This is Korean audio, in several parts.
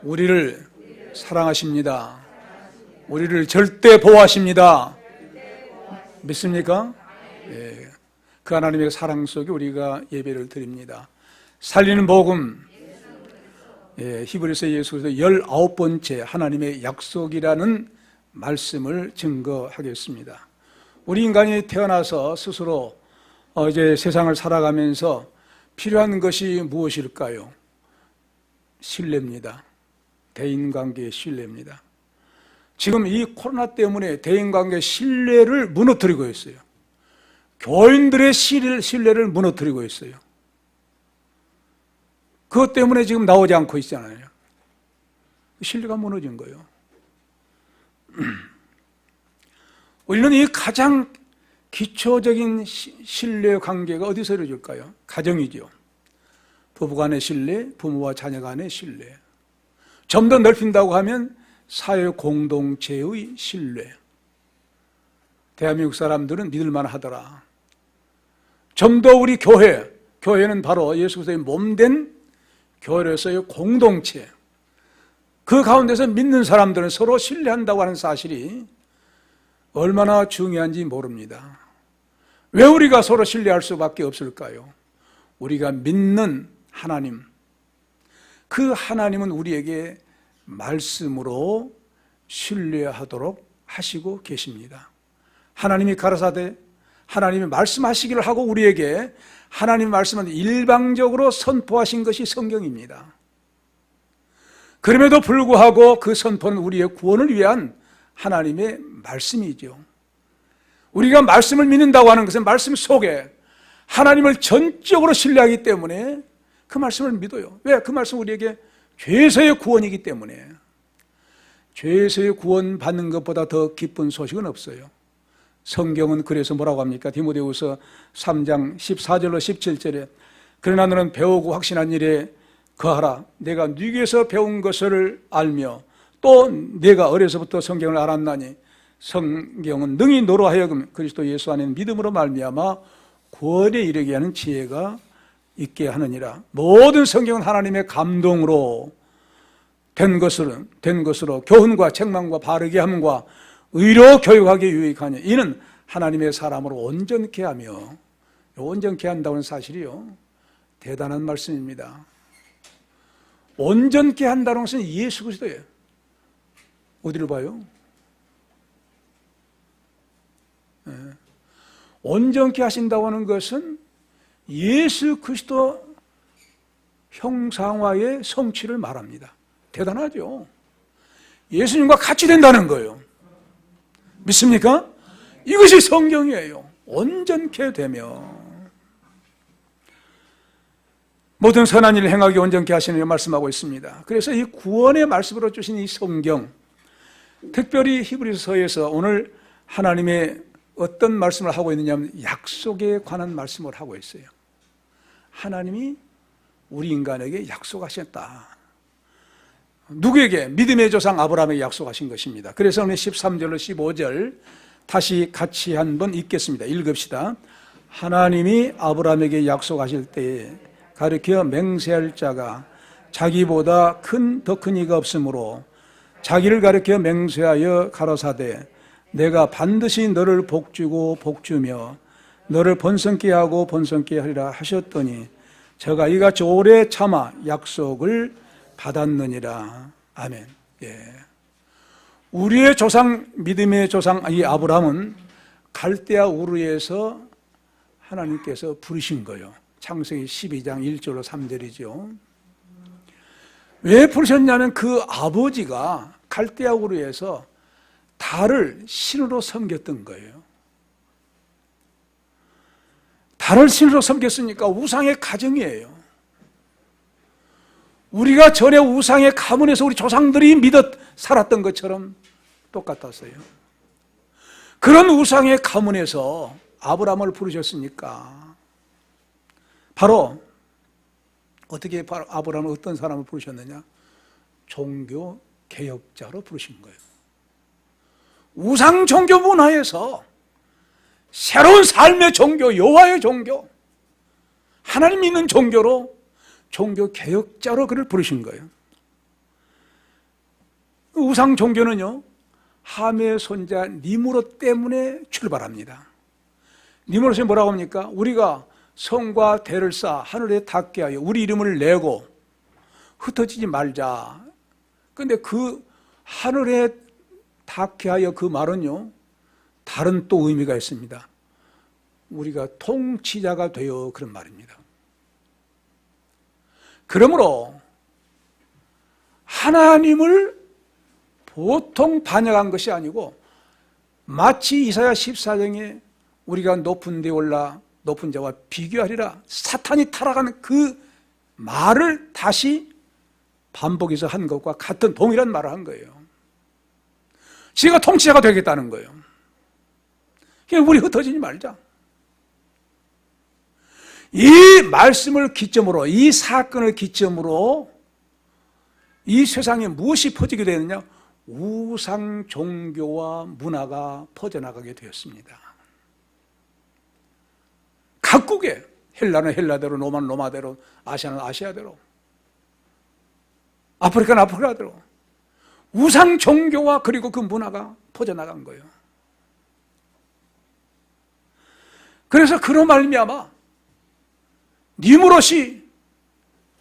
우리를 사랑하십니다. 우리를 절대 보호하십니다. 믿습니까? 예. 그 하나님의 사랑 속에 우리가 예배를 드립니다. 살리는 복음, 예, 히브리서 예수에서 19번째 하나님의 약속이라는 말씀을 증거하겠습니다. 우리 인간이 태어나서 스스로 이제 세상을 살아가면서 필요한 것이 무엇일까요? 신뢰입니다. 대인관계의 신뢰입니다. 지금 이 코로나 때문에 대인관계 신뢰를 무너뜨리고 있어요. 교인들의 신뢰를 무너뜨리고 있어요. 그것 때문에 지금 나오지 않고 있잖아요. 신뢰가 무너진 거예요. 우리는 이 가장 기초적인 신뢰 관계가 어디서 이루어질까요? 가정이죠. 부부 간의 신뢰, 부모와 자녀 간의 신뢰. 좀 더 넓힌다고 하면 사회 공동체의 신뢰. 대한민국 사람들은 믿을만 하더라. 좀 더 우리 교회는 바로 예수 그리스도의 몸된 교회로서의 공동체. 그 가운데서 믿는 사람들은 서로 신뢰한다고 하는 사실이 얼마나 중요한지 모릅니다. 왜 우리가 서로 신뢰할 수밖에 없을까요? 우리가 믿는 하나님, 그 하나님은 우리에게 말씀으로 신뢰하도록 하시고 계십니다. 하나님이 가라사대 하나님이 말씀하시기를 하고 우리에게 하나님의 말씀은 일방적으로 선포하신 것이 성경입니다. 그럼에도 불구하고 그 선포는 우리의 구원을 위한 하나님의 말씀이죠. 우리가 말씀을 믿는다고 하는 것은 말씀 속에 하나님을 전적으로 신뢰하기 때문에 그 말씀을 믿어요. 왜? 그 말씀은 우리에게 죄에서의 구원이기 때문에. 죄에서의 구원 받는 것보다 더 기쁜 소식은 없어요. 성경은 그래서 뭐라고 합니까? 디모데후서 3장 14절로 17절에 그러나 너는 배우고 확신한 일에 거하라. 내가 네게서 배운 것을 알며 또 내가 어려서부터 성경을 알았나니 성경은 능히 너로 하여금 그리스도 예수 안에 믿음으로 말미암아 구원에 이르게 하는 지혜가 있게 하느니라. 모든 성경은 하나님의 감동으로 된 것으로 교훈과 책망과 바르게 함과 의로 교육하기에 유익하니 이는 하나님의 사람으로 온전케 하며, 온전케 한다는 사실이요 대단한 말씀입니다. 온전케 한다는 것은 예수 그리스도예요. 어디를 봐요? 네. 온전케 하신다고 하는 것은 예수 그리스도 형상화의 성취를 말합니다. 대단하죠. 예수님과 같이 된다는 거예요. 믿습니까? 이것이 성경이에요. 온전케 되며 모든 선한 일을 행하기 온전케 하시는 말씀하고 있습니다. 그래서 이 구원의 말씀으로 주신 이 성경, 특별히 히브리서에서 오늘 하나님의 어떤 말씀을 하고 있느냐면 약속에 관한 말씀을 하고 있어요. 하나님이 우리 인간에게 약속하셨다. 누구에게? 믿음의 조상 아브라함에게 약속하신 것입니다. 그래서 오늘 13절로 15절 다시 같이 한번 읽겠습니다. 읽읍시다. 하나님이 아브라함에게 약속하실 때에 가르쳐 맹세할 자가 자기보다 더 큰 이가 없으므로 자기를 가르쳐 맹세하여 가라사대 내가 반드시 너를 복주고 복주며 너를 번성케 하고 번성케 하리라 하셨더니 저가 이같이 오래 참아 약속을 받았느니라. 아멘. 예. 우리의 조상, 믿음의 조상 이 아브라함은 갈대아 우르에서 하나님께서 부르신 거예요. 창세기 12장 1절로 3절이죠. 왜 부르셨냐면 그 아버지가 갈대아 우르에서 달을 신으로 섬겼던 거예요. 달을 신으로 섬겼으니까 우상의 가정이에요. 우리가 전에 우상의 가문에서 우리 조상들이 믿어 살았던 것처럼 똑같았어요. 그런 우상의 가문에서 아브라함을 부르셨으니까 바로 어떻게 아브라함은 어떤 사람을 부르셨느냐? 종교 개혁자로 부르신 거예요. 우상 종교 문화에서 새로운 삶의 종교, 여호와의 종교, 하나님 믿는 종교로 종교 개혁자로 그를 부르신 거예요. 우상 종교는요, 함의 손자 니무롯 때문에 출발합니다. 니무롯이 뭐라고 합니까? 우리가 성과 대를 쌓아 하늘에 닿게 하여 우리 이름을 내고 흩어지지 말자. 그런데 그 하늘에 닿게 하여 그 말은요, 다른 또 의미가 있습니다. 우리가 통치자가 되어, 그런 말입니다. 그러므로 하나님을 보통 반역한 것이 아니고, 마치 이사야 14장에 우리가 높은 데 올라 높은 자와 비교하리라, 사탄이 타락하는 그 말을 다시 반복해서 한 것과 같은 동일한 말을 한 거예요. 지가 통치자가 되겠다는 거예요. 그냥 우리 흩어지지 말자. 이 말씀을 기점으로, 이 사건을 기점으로 이 세상에 무엇이 퍼지게 되느냐? 우상 종교와 문화가 퍼져나가게 되었습니다. 각국에, 헬라는 헬라대로, 로마는 로마대로, 아시아는 아시아대로, 아프리카는 아프리카대로 우상 종교와 그리고 그 문화가 퍼져나간 거예요. 그래서 그로 말미암아 니무롯이,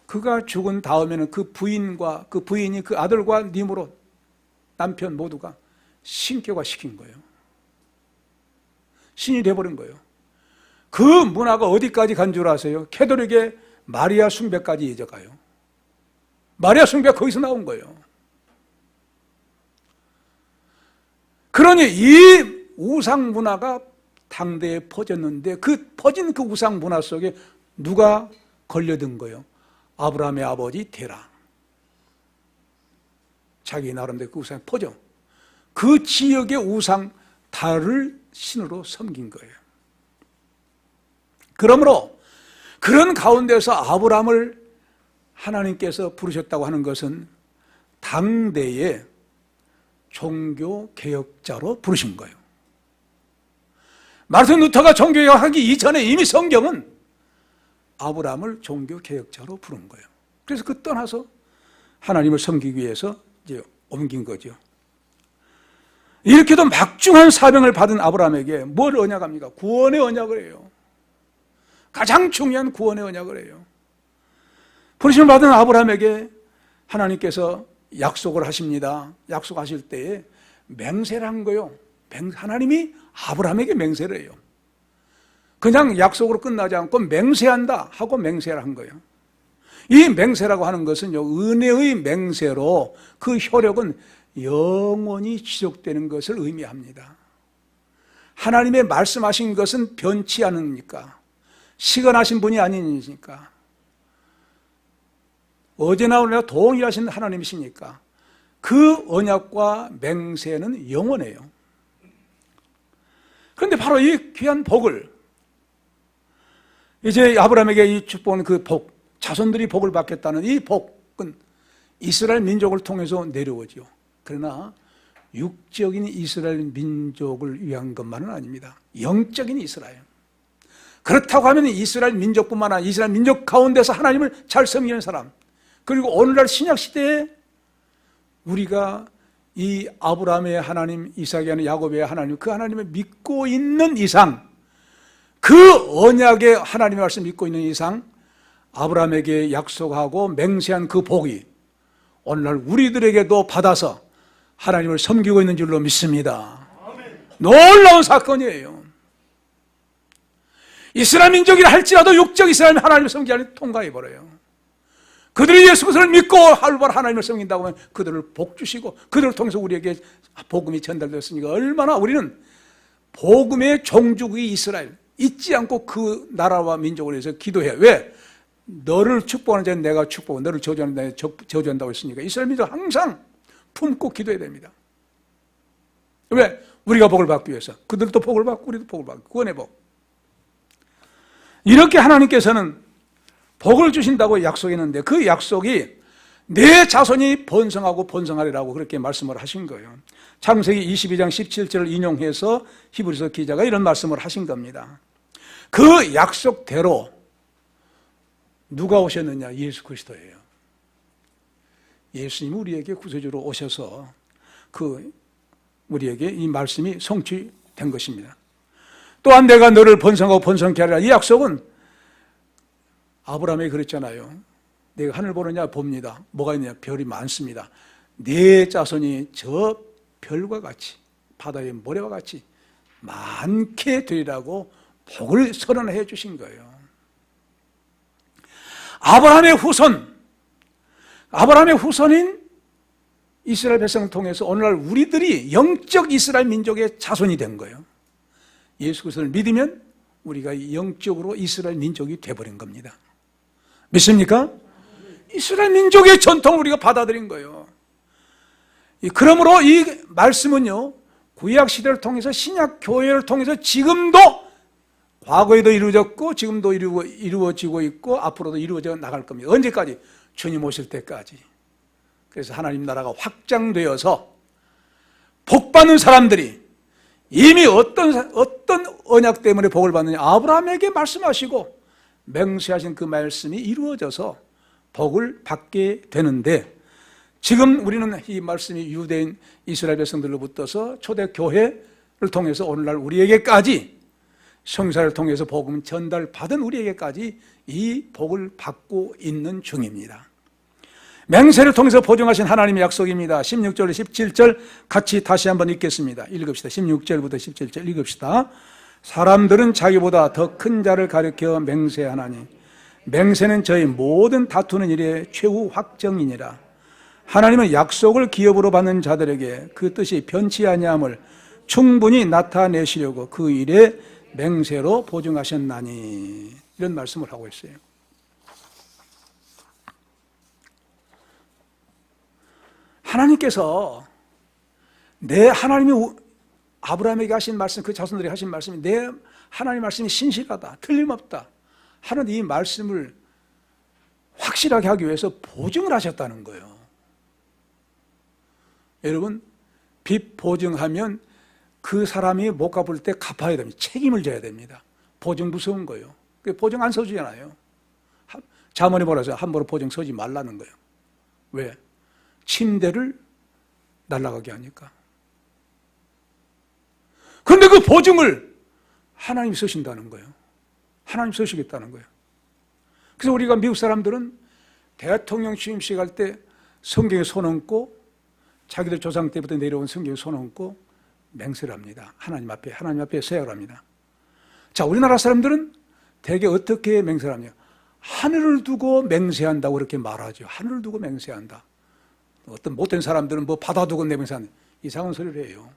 그가 죽은 다음에는 그 부인과 그 부인이 그 아들과 니무롯 남편 모두가 신격화 시킨 거예요. 신이 돼버린 거예요. 그 문화가 어디까지 간 줄 아세요? 캐톨릭의 마리아 숭배까지 이어져가요. 마리아 숭배가 거기서 나온 거예요. 그러니 이 우상 문화가 당대에 퍼졌는데, 그 퍼진 그 우상 문화 속에 누가 걸려든 거예요? 아브라함의 아버지 데라. 자기 나름대로 그 우상이 퍼져. 그 지역의 우상 달을 신으로 섬긴 거예요. 그러므로 그런 가운데서 아브라함을 하나님께서 부르셨다고 하는 것은 당대의 종교 개혁자로 부르신 거예요. 마르틴 루터가 종교개혁하기 이전에 이미 성경은 아브라함을 종교개혁자로 부른 거예요. 그래서 그 떠나서 하나님을 섬기기 위해서 이제 옮긴 거죠. 이렇게도 막중한 사명을 받은 아브라함에게 뭘 언약합니까? 구원의 언약을 해요. 가장 중요한 구원의 언약을 해요. 부르심을 받은 아브라함에게 하나님께서 약속을 하십니다. 약속하실 때에 맹세를 한 거예요. 하나님이 아브라함에게 맹세를 해요. 그냥 약속으로 끝나지 않고 맹세한다 하고 맹세를 한 거예요. 이 맹세라고 하는 것은요, 은혜의 맹세로 그 효력은 영원히 지속되는 것을 의미합니다. 하나님의 말씀하신 것은 변치 않으니까, 시건하신 분이 아니니까, 어제나 오늘나 동일하신 하나님이시니까 그 언약과 맹세는 영원해요. 그런데 바로 이 귀한 복을, 이제 아브라함에게 이 축복은 그 복, 자손들이 복을 받겠다는 이 복은 이스라엘 민족을 통해서 내려오죠. 그러나 육적인 이스라엘 민족을 위한 것만은 아닙니다. 영적인 이스라엘. 그렇다고 하면 이스라엘 민족뿐만 아니라 이스라엘 민족 가운데서 하나님을 잘 섬기는 사람, 그리고 오늘날 신약시대에 우리가 이 아브라함의 하나님, 이삭의 하나님, 야곱의 하나님, 그 하나님을 믿고 있는 이상, 그 언약의 하나님의 말씀 믿고 있는 이상, 아브라함에게 약속하고 맹세한 그 복이 오늘날 우리들에게도 받아서 하나님을 섬기고 있는 줄로 믿습니다. 놀라운 사건이에요. 이스라엘 민족이라 할지라도 육적 이스라엘 하나님을 섬기지 않으면 통과해버려요. 그들이 예수 그리스도를 믿고 활발히 하나님을 섬긴다고 하면 그들을 복 주시고 그들을 통해서 우리에게 복음이 전달되었으니까 얼마나 우리는 복음의 종주국이 이스라엘 잊지 않고 그 나라와 민족을 위해서 기도해. 왜? 너를 축복하는 자는 내가 축복하고 너를 저주하는 자는 저주한다고 했으니까 이스라엘 민족 항상 품고 기도해야 됩니다. 왜? 우리가 복을 받기 위해서. 그들도 복을 받고 우리도 복을 받고, 구원의 복. 이렇게 하나님께서는 복을 주신다고 약속했는데 그 약속이 내 자손이 번성하고 번성하리라고 그렇게 말씀을 하신 거예요. 창세기 22장 17절을 인용해서 히브리서 기자가 이런 말씀을 하신 겁니다. 그 약속대로 누가 오셨느냐? 예수 그리스도예요. 예수님이 우리에게 구세주로 오셔서 우리에게 이 말씀이 성취된 것입니다. 또한 내가 너를 번성하고 번성케 하리라. 이 약속은 아브라함이 그랬잖아요. 내가 하늘 보느냐? 봅니다. 뭐가 있느냐? 별이 많습니다. 네 자손이 저 별과 같이 바다의 모래와 같이 많게 되리라고 복을 선언해 주신 거예요. 아브라함의 후손인 이스라엘 백성을 통해서 오늘날 우리들이 영적 이스라엘 민족의 자손이 된 거예요. 예수 그리스도를 믿으면 우리가 영적으로 이스라엘 민족이 되어버린 겁니다. 믿습니까? 이스라엘 민족의 전통을 우리가 받아들인 거예요. 그러므로 이 말씀은요, 구약 시대를 통해서 신약 교회를 통해서 지금도, 과거에도 이루어졌고 지금도 이루어지고 있고 앞으로도 이루어져 나갈 겁니다. 언제까지? 주님 오실 때까지. 그래서 하나님 나라가 확장되어서 복받는 사람들이 이미 어떤 언약 때문에 복을 받느냐? 아브라함에게 말씀하시고 맹세하신 그 말씀이 이루어져서 복을 받게 되는데, 지금 우리는 이 말씀이 유대인 이스라엘 백성들로부터서 초대교회를 통해서 오늘날 우리에게까지, 성사를 통해서 복음 전달받은 우리에게까지 이 복을 받고 있는 중입니다. 맹세를 통해서 보증하신 하나님의 약속입니다. 16절, 17절 같이 다시 한번 읽겠습니다. 읽읍시다. 16절부터 17절 읽읍시다. 사람들은 자기보다 더 큰 자를 가리켜 맹세하나니 맹세는 저희 모든 다투는 일의 최후 확정이니라. 하나님은 약속을 기업으로 받는 자들에게 그 뜻이 변치 아니함을 충분히 나타내시려고 그 일에 맹세로 보증하셨나니, 이런 말씀을 하고 있어요. 하나님께서 하나님이 아브라함에게 하신 말씀, 그 자손들이 하신 말씀이 내 하나님 말씀이 신실하다, 틀림없다 하는 이 말씀을 확실하게 하기 위해서 보증을 하셨다는 거예요. 여러분, 빚 보증하면 그 사람이 못 갚을 때 갚아야 됩니다. 책임을 져야 됩니다. 보증 무서운 거예요. 보증 안 서주잖아요. 자문이 뭐라서 함부로 보증 서지 말라는 거예요. 왜? 침대를 날아가게 하니까. 그런데 그 보증을 하나님이 쓰신다는 거예요. 하나님 쓰시겠다는 거예요. 그래서 우리가 미국 사람들은 대통령 취임식 할 때 성경에 손 얹고, 자기들 조상 때부터 내려온 성경에 손 얹고 맹세를 합니다. 하나님 앞에 서약을 합니다. 자, 우리나라 사람들은 대개 어떻게 맹세를 합니까? 하늘을 두고 맹세한다고 그렇게 말하죠. 하늘을 두고 맹세한다. 어떤 못된 사람들은 뭐 바다 두고 맹세한다. 이상한 소리를 해요.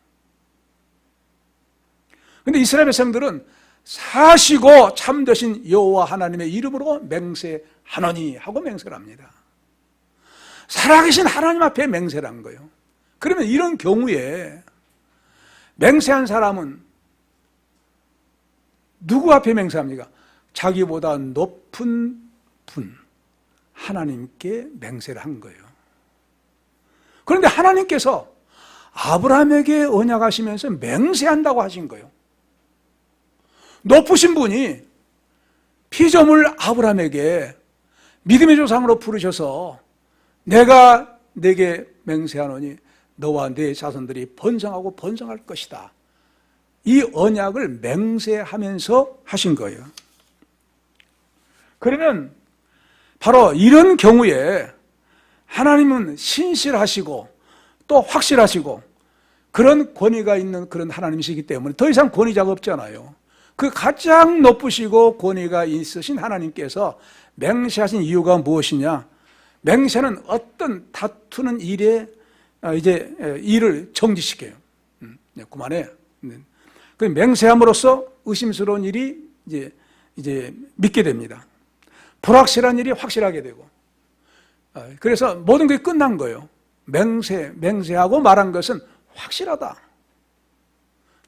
그런데 이스라엘 백성들은 사시고 참되신 여호와 하나님의 이름으로 맹세하노니 하고 맹세를 합니다. 살아계신 하나님 앞에 맹세를 한 거예요. 그러면 이런 경우에 맹세한 사람은 누구 앞에 맹세합니까? 자기보다 높은 분, 하나님께 맹세를 한 거예요. 그런데 하나님께서 아브라함에게 언약하시면서 맹세한다고 하신 거예요. 높으신 분이 피조물 아브라함에게 믿음의 조상으로 부르셔서 내가 네게 맹세하노니 너와 네 자손들이 번성하고 번성할 것이다. 이 언약을 맹세하면서 하신 거예요. 그러면 바로 이런 경우에 하나님은 신실하시고 또 확실하시고 그런 권위가 있는 그런 하나님이시기 때문에 더 이상 권위자가 없잖아요. 그 가장 높으시고 권위가 있으신 하나님께서 맹세하신 이유가 무엇이냐? 맹세는 어떤 다투는 일에 이제 일을 정지시켜요. 그만해. 그 맹세함으로써 의심스러운 일이 이제 믿게 됩니다. 불확실한 일이 확실하게 되고. 그래서 모든 게 끝난 거예요. 맹세하고 말한 것은 확실하다.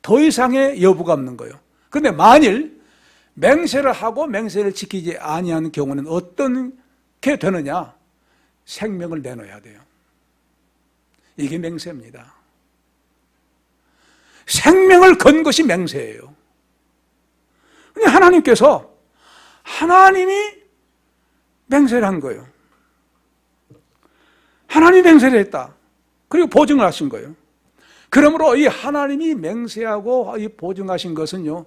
더 이상의 여부가 없는 거예요. 그런데 만일 맹세를 하고 맹세를 지키지 아니하는 경우는 어떻게 되느냐? 생명을 내놓아야 돼요. 이게 맹세입니다. 생명을 건 것이 맹세예요. 근데 하나님께서 하나님이 맹세를 한 거예요. 하나님이 맹세를 했다. 그리고 보증을 하신 거예요. 그러므로 이 하나님이 맹세하고 이 보증하신 것은요,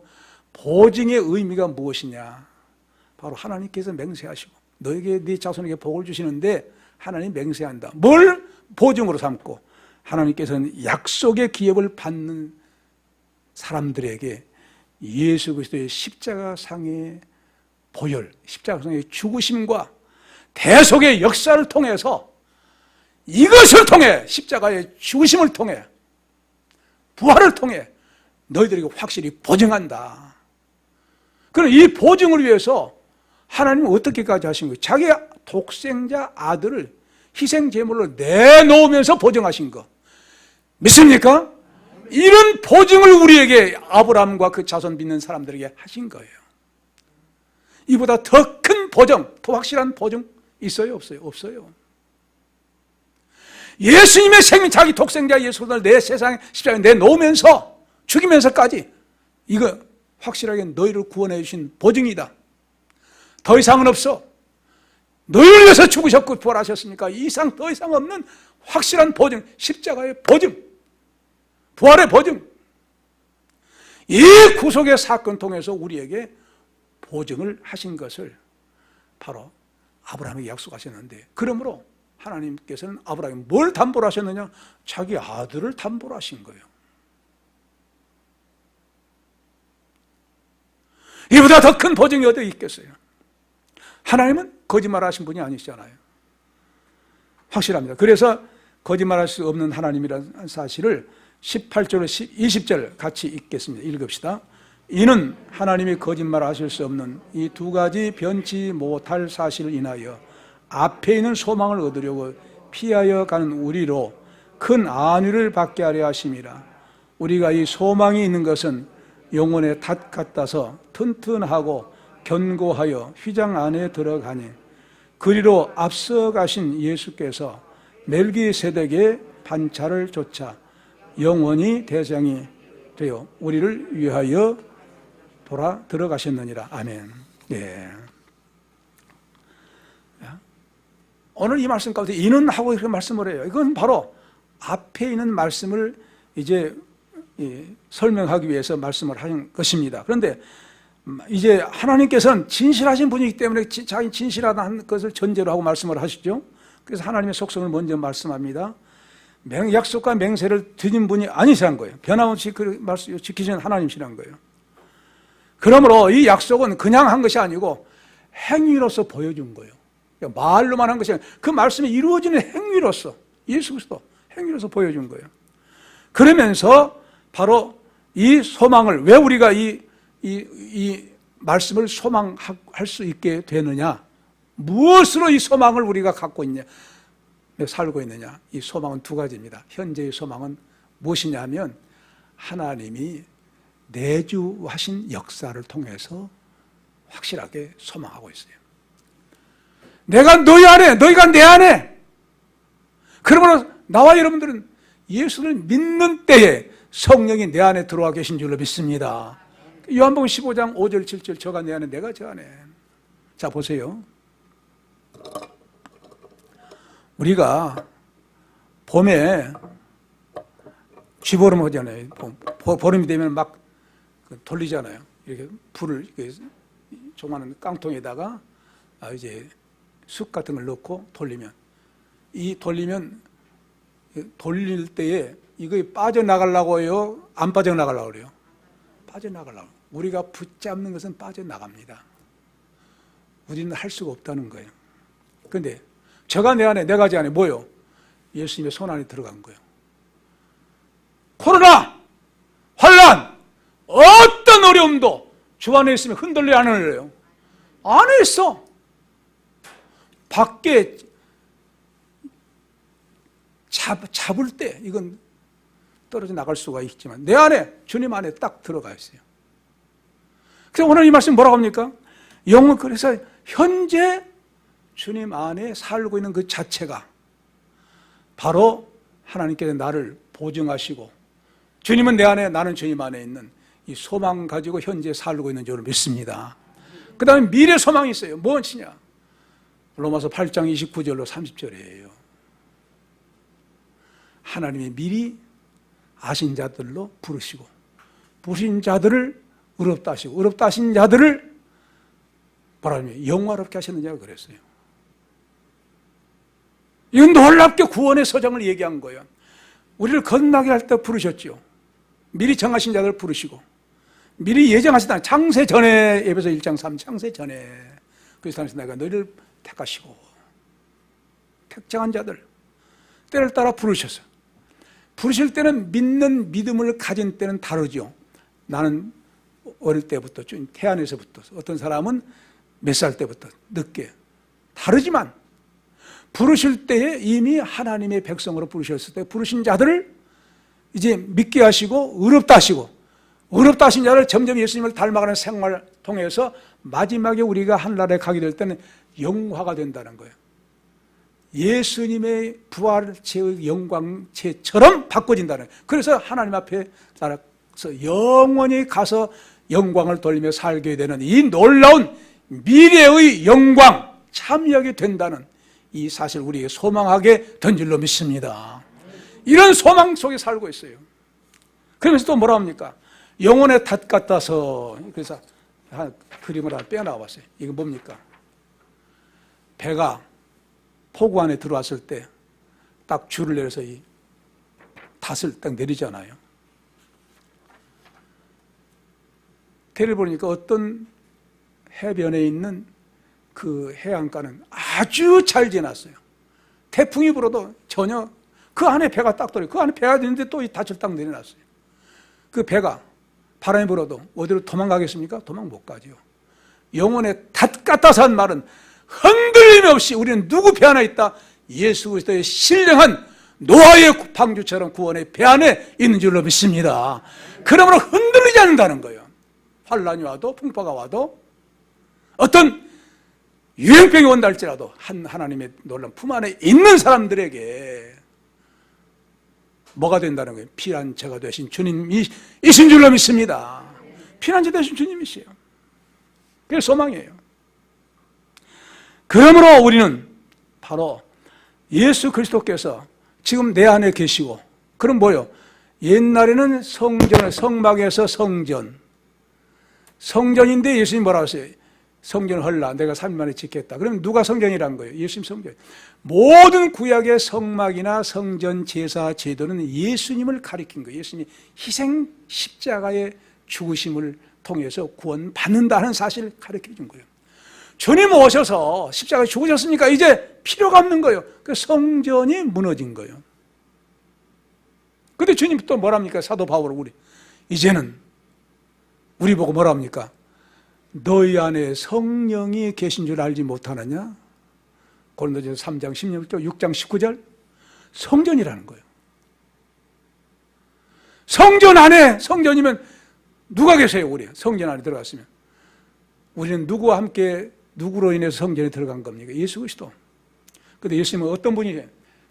보증의 의미가 무엇이냐? 바로 하나님께서 맹세하시고 너에게 네 자손에게 복을 주시는데 하나님 맹세한다. 뭘 보증으로 삼고? 하나님께서는 약속의 기업을 받는 사람들에게 예수 그리스도의 십자가상의 보혈, 십자가상의 죽으심과 대속의 역사를 통해서, 이것을 통해, 십자가의 죽으심을 통해, 부활을 통해 너희들에게 확실히 보증한다. 그럼 이 보증을 위해서 하나님은 어떻게까지 하신 거예요? 자기 독생자 아들을 희생제물로 내놓으면서 보증하신 거 믿습니까? 이런 보증을 우리에게, 아브라함과 그 자손 믿는 사람들에게 하신 거예요. 이보다 더 큰 보증, 더 확실한 보증 있어요? 없어요? 없어요. 예수님의 생명, 자기 독생자 예수를 내 세상에 십자가에 내놓으면서 죽이면서까지 이거 확실하게 너희를 구원해 주신 보증이다. 더 이상은 없어. 너희를 위해서 죽으셨고 부활하셨으니까 이상 더 이상 없는 확실한 보증, 십자가의 보증, 부활의 보증. 이 구속의 사건 통해서 우리에게 보증을 하신 것을 바로 아브라함에게 약속하셨는데, 그러므로 하나님께서는 아브라함이 뭘 담보로 하셨느냐? 자기 아들을 담보로 하신 거예요. 이보다 더 큰 보증이 어디 있겠어요? 하나님은 거짓말하신 분이 아니시잖아요. 확실합니다. 그래서 거짓말할 수 없는 하나님이라는 사실을 18절로 20절 같이 읽겠습니다. 읽읍시다. 이는 하나님이 거짓말하실 수 없는 이 두 가지 변치 못할 사실을 인하여 앞에 있는 소망을 얻으려고 피하여 가는 우리로 큰 안위를 받게 하려 하심이라. 우리가 이 소망이 있는 것은 영혼의 닷 같아서 튼튼하고 견고하여 휘장 안에 들어가니, 그리로 앞서 가신 예수께서 멜기세덱의 반차를 좇아 영원히 대장이 되어 우리를 위하여 돌아 들어가셨느니라. 아멘. 예. 오늘 이 말씀 가운데 이는 하고 이렇게 말씀을 해요. 이건 바로 앞에 있는 말씀을 이제 설명하기 위해서 말씀을 하는 것입니다. 그런데 이제 하나님께서는 진실하신 분이기 때문에 자기 진실하다는 것을 전제로 하고 말씀을 하시죠. 그래서 하나님의 속성을 먼저 말씀합니다. 약속과 맹세를 드린 분이 아니시란 거예요. 변함없이 그 말씀 지키시는 하나님이시란 거예요. 그러므로 이 약속은 그냥 한 것이 아니고 행위로서 보여준 거예요. 그러니까 말로만 한 것이 아니라 그 말씀이 이루어지는 행위로서, 예수 그리스도 행위로서 보여준 거예요. 그러면서 바로 이 소망을, 왜 우리가 이 말씀을 소망할 수 있게 되느냐, 무엇으로 이 소망을 우리가 갖고 있냐, 살고 있느냐. 이 소망은 두 가지입니다. 현재의 소망은 무엇이냐 하면 하나님이 내주하신 역사를 통해서 확실하게 소망하고 있어요. 내가 너희 안에, 너희가 내 안에. 그러므로 나와 여러분들은 예수를 믿는 때에 성령이 내 안에 들어와 계신 줄로 믿습니다. 요한복음 15장 5절 7절 저가 내 안에 내가 저 안에. 자 보세요. 우리가 봄에 쥐보름 하잖아요. 보름이 되면 막 돌리잖아요. 이렇게 불을 조그마한 깡통에다가 이제 숯 같은 걸 넣고 돌리면, 돌릴 때에 이거 빠져나가려고요? 안 빠져나가려고 그래요? 빠져나가려고. 우리가 붙잡는 것은 빠져나갑니다. 우리는 할 수가 없다는 거예요. 그런데 저가 내 안에, 내가 제 안에 뭐요? 예수님의 손 안에 들어간 거예요. 코로나, 환란, 어떤 어려움도 주 안에 있으면 흔들려 안 흔들려요? 안에 있어. 밖에 잡을 때 이건 떨어져 나갈 수가 있지만 내 안에, 주님 안에 딱 들어가 있어요. 그래서 오늘 이 말씀 뭐라고 합니까? 영은 그래서 현재 주님 안에 살고 있는 그 자체가 바로 하나님께서 나를 보증하시고, 주님은 내 안에, 나는 주님 안에 있는 이 소망 가지고 현재 살고 있는 줄을 믿습니다. 그 다음에 미래 소망이 있어요. 무엇이냐? 로마서 8장 29절로 30절이에요. 하나님이 미리 아신 자들로 부르시고 부르신 자들을 의롭다 하시고 의롭다 하신 자들을 뭐라 하면 영화롭게 하셨느냐고 그랬어요. 이건 놀랍게 구원의 서정을 얘기한 거예요. 우리를 거듭나게 할 때 부르셨죠. 미리 정하신 자들을 부르시고 미리 예정하시다. 창세 전에, 에베소 1장 3 창세 전에 그래서 당시 내가 너희를 택하시고 택정한 자들 때를 따라 부르셨어요. 부르실 때는 믿는 믿음을 가진 때는 다르죠. 나는 어릴 때부터 태안에서부터 어떤 사람은 몇 살 때부터 늦게 다르지만 부르실 때에 이미 하나님의 백성으로 부르셨을 때 부르신 자들을 이제 믿게 하시고 의롭다 하시고 의롭다 하신 자를 점점 예수님을 닮아가는 생활을 통해서 마지막에 우리가 하늘나라에 가게 될 때는 영화가 된다는 거예요. 예수님의 부활체의 영광체처럼 바꿔진다는 거예요. 그래서 하나님 앞에 따라서 영원히 가서 영광을 돌리며 살게 되는 이 놀라운 미래의 영광 참여하게 된다는 이 사실 우리에게 소망하게 된 줄로 믿습니다. 이런 소망 속에 살고 있어요. 그러면서 또 뭐라 합니까? 영혼의 탓 같아서 그래서 한 그림을 하나 빼어나왔어요. 이거 뭡니까? 배가 포구 안에 들어왔을 때 딱 줄을 내려서 이 탓을 딱 내리잖아요. 배를 보니까 어떤 해변에 있는 그 해안가는 아주 잘 지났어요. 태풍이 불어도 전혀 그 안에 배가 딱 들어요. 그 안에 배가 있는데 또 이 닻을 딱 내려놨어요. 그 배가 바람이 불어도 어디로 도망가겠습니까? 도망 못 가죠. 영혼의 탓 같아서 한 말은 흔들림 없이 우리는 누구 배 안에 있다? 예수 그리스도의 신령한 노아의 방주처럼 구원의 배 안에 있는 줄로 믿습니다. 그러므로 흔들리지 않는다는 거예요. 환란이 와도 풍파가 와도 어떤 유행병이 온다 할지라도 하나님의 놀라운 품 안에 있는 사람들에게 뭐가 된다는 거예요? 피난처가 되신 주님이신 줄로 믿습니다. 피난처 되신 주님이시에요. 그게 소망이에요. 그러므로 우리는 바로 예수 그리스도께서 지금 내 안에 계시고 그럼 뭐요? 옛날에는 성막에서 성전인데 예수님이 뭐라고 하세요? 성전을 헐라 내가 3일 만에 짓겠다. 그럼 누가 성전이란 거예요? 예수님 성전. 모든 구약의 성막이나 성전 제사 제도는 예수님을 가리킨 거예요. 예수님이 희생 십자가의 죽으심을 통해서 구원받는다는 사실을 가르쳐 준 거예요. 주님 오셔서 십자가에 죽으셨으니까 이제 필요가 없는 거예요. 그 성전이 무너진 거예요. 근데 주님 또 뭐랍니까? 사도 바울은 이제는 우리 보고 뭐랍니까? 너희 안에 성령이 계신 줄 알지 못하느냐? 고린도전서 3장 16절, 6장 19절 성전이라는 거예요. 성전 안에 성전이면 누가 계세요? 우리 성전 안에 들어갔으면 우리는 누구와 함께 누구로 인해서 성전에 들어간 겁니까? 예수 그리스도. 그런데 예수님은 어떤 분이에요?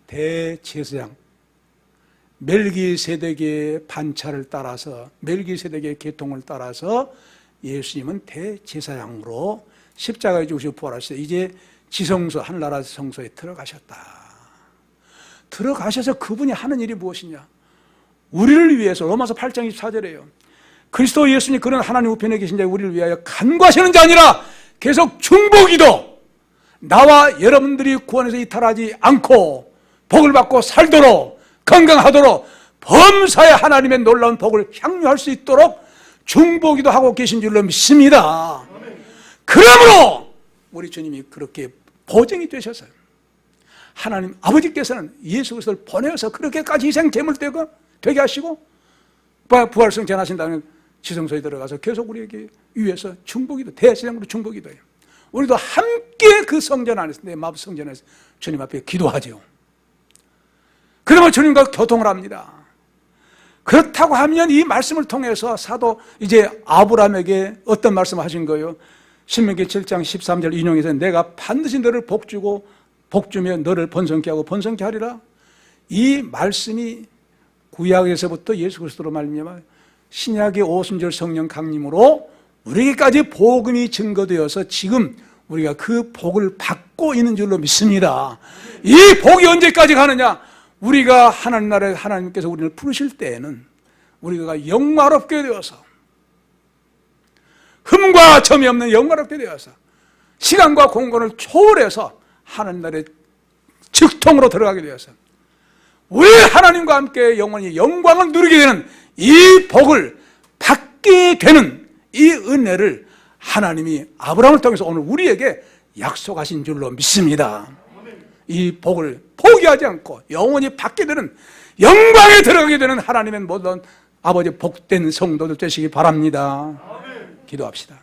대제사장 멜기세덱의 반차를 따라서 멜기세덱의 계통을 따라서 예수님은 대제사장으로 십자가에 죽으시고 부활하셔서 이제 지성소 하늘나라 성소에 들어가셨다. 들어가셔서 그분이 하는 일이 무엇이냐? 우리를 위해서 로마서 8장 24절에요. 그리스도 예수님 그런 하나님 우편에 계신 자 우리를 위하여 간구하시는 자 아니라 계속 중보기도 나와 여러분들이 구원에서 이탈하지 않고 복을 받고 살도록 건강하도록 범사에 하나님의 놀라운 복을 향유할 수 있도록 중보기도 하고 계신 줄로 믿습니다. 그러므로 우리 주님이 그렇게 보증이 되셔서요. 하나님 아버지께서는 예수 그리스도를 보내어서 그렇게까지 희생 제물 되게 하시고 부활성 전하신 다음에 지성소에 들어가서 계속 우리에게 위해서 중보기도 대제사장으로 중보기도 해요. 우리도 함께 그 성전 안에서 내 마음 성전 안에서 주님 앞에 기도하죠. 그러면 주님과 교통을 합니다. 그렇다고 하면 이 말씀을 통해서 사도 이제 아브라함에게 어떤 말씀을 하신 거예요? 신명기 7장 13절 인용해서 내가 반드시 너를 복주고 복주며 너를 번성케 하고 번성케 하리라. 이 말씀이 구약에서부터 예수 그리스도로 말미암아 신약의 오순절 성령 강림으로 우리에게까지 복음이 증거되어서 지금 우리가 그 복을 받고 있는 줄로 믿습니다. 이 복이 언제까지 가느냐? 우리가 하나님 나라에 하나님께서 우리를 부르실 때에는 우리가 영화롭게 되어서, 흠과 점이 없는 영화롭게 되어서 시간과 공간을 초월해서 하나님 나라의 직통으로 들어가게 되어서 우리 하나님과 함께 영원히 영광을 누리게 되는 이 복을 받게 되는 이 은혜를 하나님이 아브라함을 통해서 오늘 우리에게 약속하신 줄로 믿습니다. 이 복을 포기하지 않고 영원히 받게 되는, 영광에 들어가게 되는 하나님의 모든 아버지 복된 성도들 되시기 바랍니다. 기도합시다.